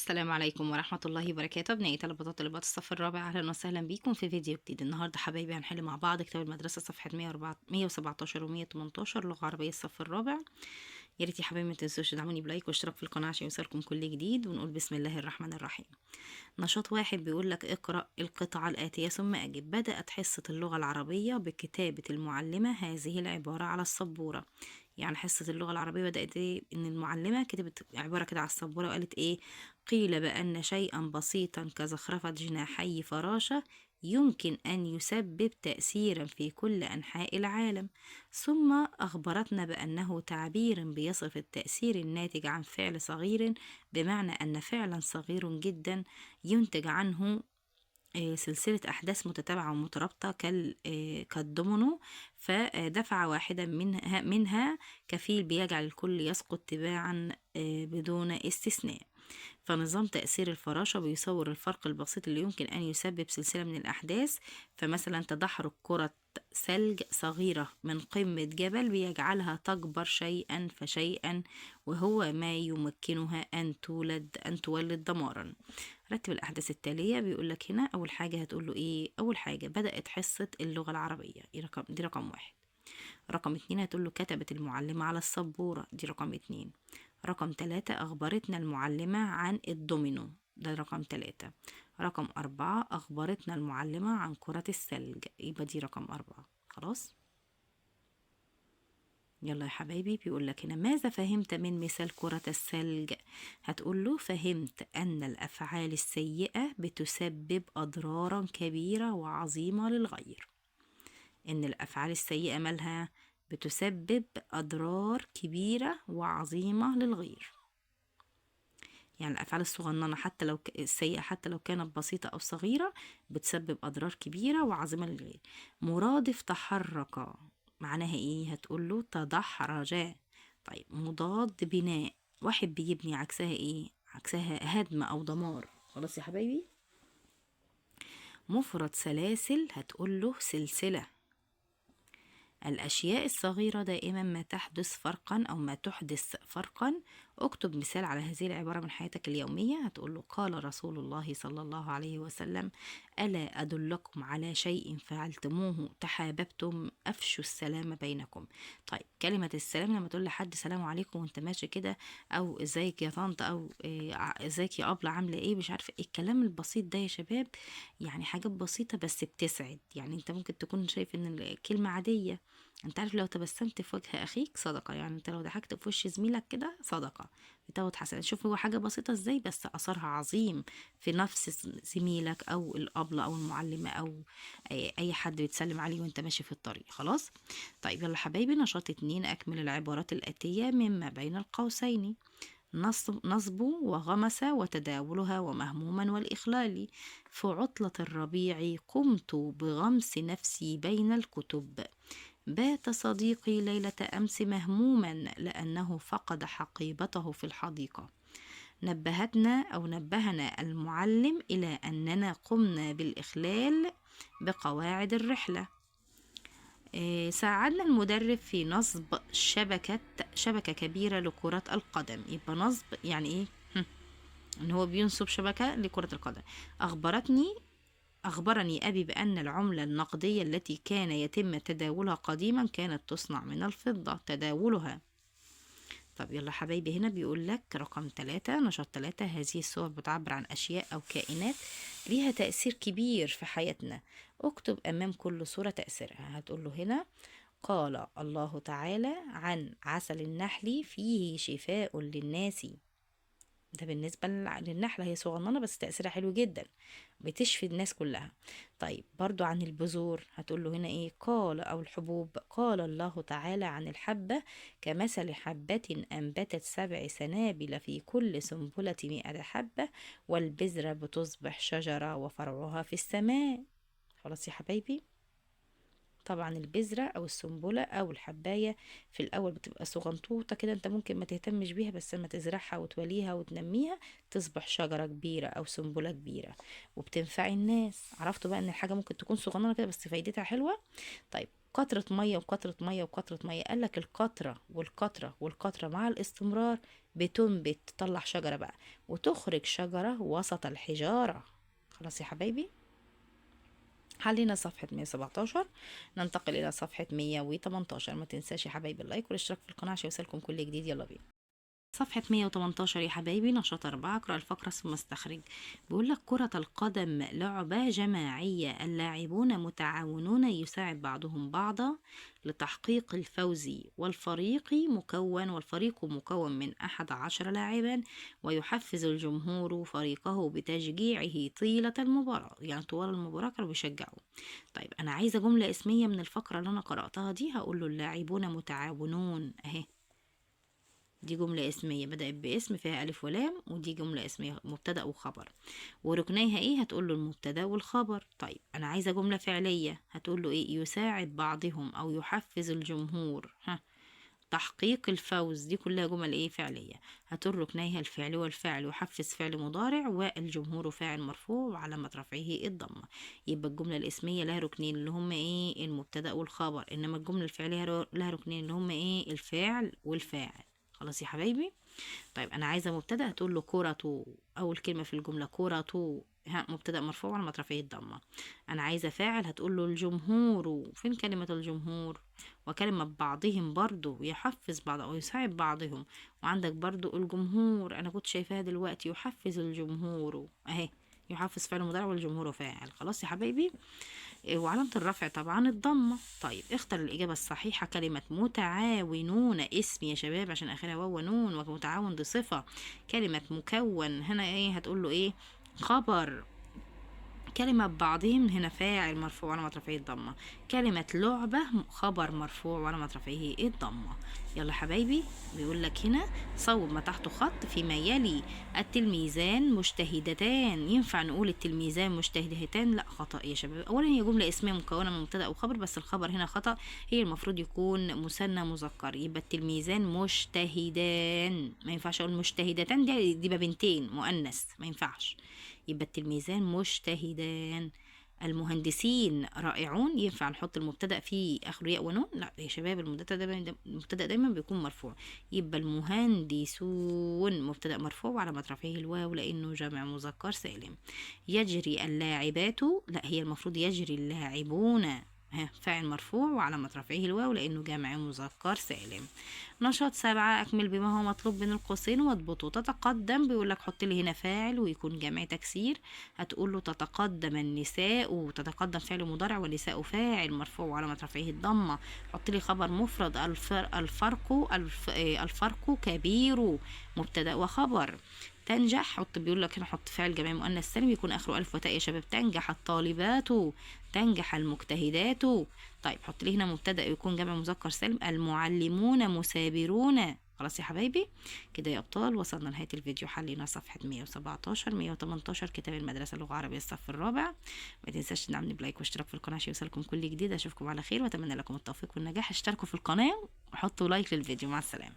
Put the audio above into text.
السلام عليكم ورحمة الله وبركاته. أبنائي طلبات الصف الرابع، أهلا وسهلا بيكم في فيديو جديد. النهاردة حبايبي هنحل مع بعض كتاب المدرسة صفحة 117 و118 لغة عربية الصف الرابع. يا ريت يا حبايبي ما تنسوش تدعموني بلايك واشتراك في القناة عشان يوصلكم كل جديد. ونقول بسم الله الرحمن الرحيم. نشاط واحد بيقول لك اقرأ القطعة الآتية ثم أجب. بدأت حصة اللغة العربية بكتابة المعلمة هذه العبارة على السبورة. يعني حصة اللغة العربية بدأت إيه؟ إن المعلمة كتبت عبارة كده على السبورة وقالت إيه؟ قيل بأن شيئا بسيطا كزخرفة جناحي فراشة يمكن أن يسبب تأثيرا في كل أنحاء العالم، ثم أخبرتنا بأنه تعبير بيصف التأثير الناتج عن فعل صغير، بمعنى أن فعلا صغير جدا ينتج عنه سلسلة أحداث متتابعة ومترابطة كالدومينو، فدفع واحدة منها كفيل بيجعل الكل يسقط تباعا بدون استثناء. فنظام تأثير الفراشة بيصور الفرق البسيط اللي يمكن أن يسبب سلسلة من الأحداث. فمثلا تدحرج كرة ثلج صغيرة من قمة جبل بيجعلها تكبر شيئا فشيئا، وهو ما يمكنها أن تولد دمارا. رتب الأحداث التالية. بيقولك هنا أول حاجة هتقوله إيه؟ أول حاجة بدأت حصة اللغة العربية، دي رقم واحد. رقم 2 هتقوله كتبت المعلمة على السبورة، دي رقم 2. رقم 3 أخبرتنا المعلمة عن الدومينو، ده رقم 3. رقم 4 أخبرتنا المعلمة عن كرة الثلج، يبقى دي رقم 4. خلاص، يلا يا حبايبي. بيقول لك هنا ماذا فهمت من مثال كرة الثلج؟ هتقول له فهمت أن الأفعال السيئة بتسبب أضرارا كبيرة وعظيمة للغير. إن الأفعال السيئة مالها؟ بتسبب أضرار كبيرة وعظيمة للغير. يعني الأفعال الصغننة حتى لو السيئة حتى لو كانت بسيطة أو صغيرة بتسبب أضرار كبيرة وعظيمة للغير. مرادف تحرك معناها إيه؟ هتقوله تدحرج. طيب مضاد بناء، واحد بيبني عكسها إيه؟ عكسها هدم أو دمار. خلاص يا حبايبي. مفرد سلاسل هتقوله سلسلة. الأشياء الصغيرة دائما ما تحدث فرقا أو ما تحدث فرقا. اكتب مثال على هذه العبارة من حياتك اليومية. هتقول له قال رسول الله صلى الله عليه وسلم ألا أدلكم على شيء فعلتموه تحاببتم أفشوا السلام بينكم. طيب كلمة السلام لما تقول لحد سلام عليكم وانت ماشي كده، أو ازيك يا طنط، أو ازيك يا أبلة عاملة ايه، مش عارفة ايه الكلام البسيط ده يا شباب. يعني حاجات بسيطة بس بتسعد. يعني انت ممكن تكون شايف ان الكلمة عادية. انت عارف لو تبسمت في وجه اخيك صدقة، يعني انت لو ضحكت في وش زميلك كده صدقة، بتاخد حسنات. شوف هو حاجة بسيطة ازاي بس اثرها عظيم في نفس زميلك او الابلة او المعلمة او اي حد بتسلم عليه وانت ماشي في الطريق. خلاص. طيب يلا حبايبي، نشاط 2 اكمل العبارات الاتية مما بين القوسين. نصب وغمس وتداولها ومهموما والإخلال. في عطلة الربيع قمت بغمس نفسي بين الكتب. بات صديقي ليلة أمس مهموما لأنه فقد حقيبته في الحديقة. نبهنا المعلم إلى أننا قمنا بالإخلال بقواعد الرحلة. ساعدنا المدرب في نصب شبكة كبيرة لكرة القدم. يبقى نصب يعني إيه؟ إن هو بينصب شبكة لكرة القدم. أخبرني أبي بأن العملة النقدية التي كان يتم تداولها قديما كانت تصنع من الفضة تداولها. طب يلا حبايبي، هنا بيقول لك رقم 3 نشاط 3. هذه الصور بتعبر عن أشياء أو كائنات ليها تأثير كبير في حياتنا. اكتب أمام كل صورة تأثيرها. هتقول له هنا قال الله تعالى عن عسل النحل فيه شفاء للناس. ده بالنسبة للنحلة، هي صغننة بس تأثيرها حلو جدا، بتشفي الناس كلها. طيب برضو عن البذور هتقول له هنا ايه؟ قال او الحبوب قال الله تعالى عن الحبة كمثل حبة أنبتت 7 سنابل في كل سنبلة 100 حبة والبذرة بتصبح شجرة وفرعها في السماء. خلاص يا حبايبي. طبعا البذرة او السنبلة او الحباية في الاول بتبقى صغنطوطة كده، انت ممكن ما تهتمش بيها، بس لما تزرعها وتوليها وتنميها تصبح شجرة كبيرة او سنبلة كبيرة وبتنفع الناس. عرفتوا بقى ان الحاجة ممكن تكون صغننة كده بس فايدتها حلوة. طيب قطرة مية وقطرة مية وقطرة مية، قالك القطرة والقطرة والقطرة مع الاستمرار بتنبت، تطلع شجرة بقى وتخرج شجرة وسط الحجارة. خلاص يا حبايبي، حلينا صفحة 117، ننتقل إلى صفحة 118. ما تنساش يا حبايبي اللايك والاشتراك في القناة عشان يوصلكم كل جديد. يلا بينا صفحة 118 يا حبايبي، نشاط 4. اقرأ الفقرة ثم استخرج. بيقول لك كرة القدم لعبة جماعية، اللاعبون متعاونون يساعد بعضهم بعضا لتحقيق الفوز، والفريق مكون من 11 لاعبا، ويحفز الجمهور فريقه بتشجيعه طيلة المباراة، يعني طوال المباراة كانوا بيشجعوا. طيب أنا عايزة جملة اسمية من الفقرة اللي أنا قرأتها دي، هقول له اللاعبون متعاونون أهي، دي جملة اسمية بدأت باسم فيها ألف ولام، ودي جملة اسمية مبتدأ وخبر. وركنيها ايه؟ هتقول له المبتدأ والخبر. طيب أنا عايزة جملة فعلية، هتقول له ايه؟ يساعد بعضهم أو يحفز الجمهور تحقيق الفوز، دي كلها جمل ايه؟ فعلية. هتقول ركنيها الفعل والفعل، يحفز فعل مضارع، والجمهور فاعل مرفوع وعلامة رفعه الضمة. يبقى الجملة الاسمية لها ركنين اللي هم ايه؟ المبتدأ والخبر، انما الجملة الفعلية لها ركنين اللي هم ايه؟ الفعل والفاعل. خلاص يا حبايبي. طيب انا عايزه مبتدا، هتقول له كرة، اول كلمه في الجمله كرة، مبتدا مرفوع على رفعه الضمه. انا عايزه فاعل، هتقول له الجمهور، فين كلمه الجمهور؟ وكلمه بعضهم برضو، يحفز بعض او يساعد بعضهم. وعندك برضو الجمهور، انا كنت شايفاها دلوقتي، يحفز الجمهور اهي، يحفز فعل مضارع والجمهور فاعل. خلاص يا حبايبي. وعلامة الرفع طبعا الضمة. طيب اختر الإجابة الصحيحة. كلمة متعاونون اسم يا شباب عشان آخرها واو ونون، ومتعاون دي صفة. كلمة مكون هنا ايه؟ هتقول له ايه؟ خبر. كلمة بعضهم هنا فاعل مرفوع علامة رفعه الضمة. كلمة لعبة خبر مرفوع وعلامة رفعه الضمة. يلا حبايبي، بيقول لك هنا صوب ما تحته خط فيما يلي. التلميذان مجتهدتان، ينفع نقول التلميذان مجتهدتان؟ لا، خطأ يا شباب. اولا هي جملة اسمية مكونة من مبتدأ وخبر، بس الخبر هنا خطأ، هي المفروض يكون مثنى مذكر، يبقى التلميذان مجتهدان. ما ينفعش اقول مجتهدتان، دي بنتين مؤنث، ما ينفعش. يبقى التلميذان مجتهدان. المهندسين رائعون، ينفع نحط المبتدأ فيه آخره ياء ونون؟ لا يا شباب، المبتدأ دايما بيكون مرفوع. يبقى المهندسون مبتدأ مرفوع وعلامة رفعه الواو لأنه جمع مذكر سالم. يجري اللاعبات، لا هي المفروض يجري اللاعبون، فاعل مرفوع وعلامة رفعه الواو لأنه جمع مذكر سالم. نشاط 7. أكمل بما هو مطلوب بين القوسين واضبطه. تتقدم، بيقول لك حط لي هنا فاعل ويكون جمع تكسير، هتقول له تتقدم النساء، وتتقدم فعل مضارع والنساء فاعل مرفوع وعلامة رفعه الضمة. حط لي خبر مفرد، الفرق كبير، مبتدأ وخبر. تنجح، بيقول لك هنا حط فعل جمع مؤنث سالم يكون اخره الف وتاء يا شباب. تنجح الطالبات، تنجح المجتهدات. طيب حط لي هنا مبتدأ يكون جمع مذكر سالم، المعلمون مثابرون. خلاص يا حبايبي، كده يا ابطال وصلنا لنهايه الفيديو. حلينا صفحه 117 118 كتاب المدرسه اللغه العربيه الصف الرابع. ما تنساش تدعمني بلايك واشتراك في القناه عشان يوصلكم كل جديد. اشوفكم على خير واتمنى لكم التوفيق والنجاح. اشتركوا في القناه وحطوا لايك للفيديو. مع السلامه.